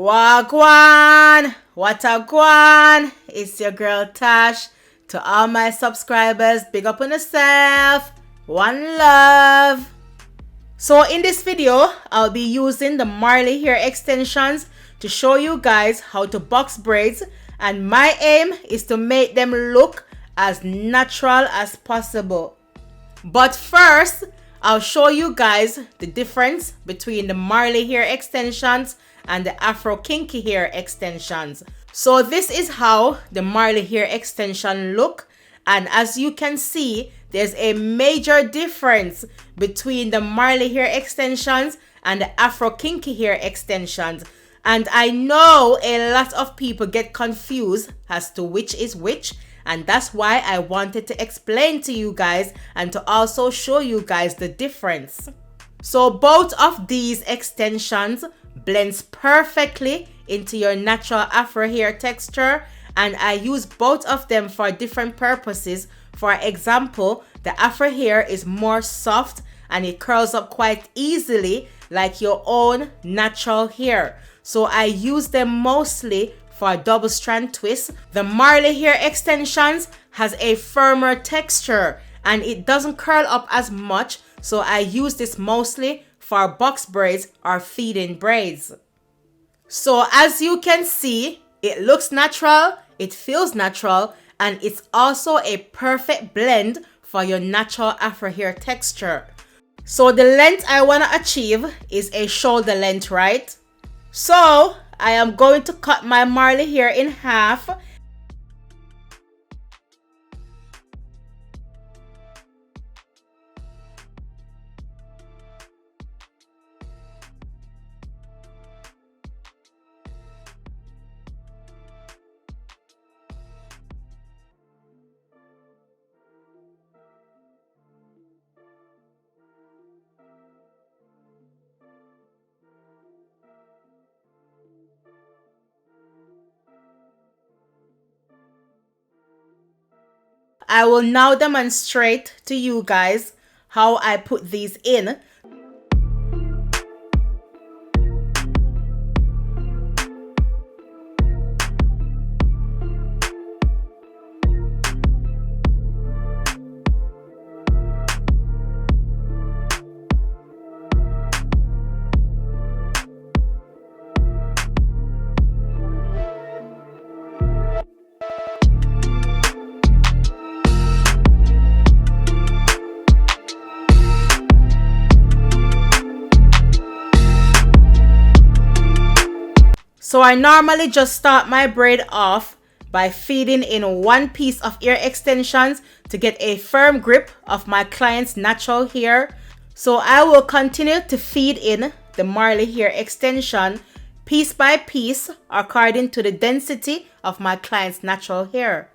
Wagwan! What a guan! It's your girl Tash. To all my subscribers, big up on yourself. One love. So in this video, I'll be using the Marley hair extensions to show you guys how to box braids, and my aim is to make them look as natural as possible. But first, I'll show you guys the difference between the Marley hair extensions and the Afro kinky hair extensions. So this is how the Marley hair extension look, and as you can see, there's a major difference between the Marley hair extensions and the Afro kinky hair extensions. And I know a lot of people get confused as to which is which, and that's why I wanted to explain to you guys and to also show you guys the difference. So both of these extensions blends perfectly into your natural Afro hair texture, and I use both of them for different purposes. For example, the Afro hair is more soft and it curls up quite easily like your own natural hair. So I use them mostly for double strand twists. The Marley hair extensions has a firmer texture and it doesn't curl up as much, so I use this mostly for box braids or feeding braids. So as you can see, it looks natural, it feels natural, and it's also a perfect blend for your natural Afro hair texture. So the length I want to achieve is a shoulder length, right? So I am going to cut my Marley hair in half. I will now demonstrate to you guys how I put these in. So I normally just start my braid off by feeding in one piece of ear extensions to get a firm grip of my client's natural hair. So I will continue to feed in the Marley hair extension piece by piece according to the density of my client's natural hair.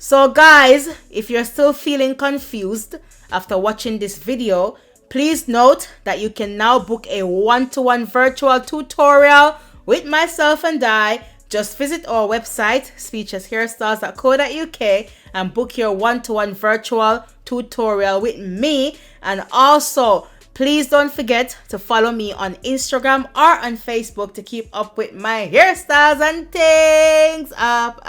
So guys, if you're still feeling confused after watching this video, please note that you can now book a one-to-one virtual tutorial with myself and I. Just visit our website, speecheshairstyles.co.uk, and book your one-to-one virtual tutorial with me. And also, please don't forget to follow me on Instagram or on Facebook to keep up with my hairstyles and things. Up.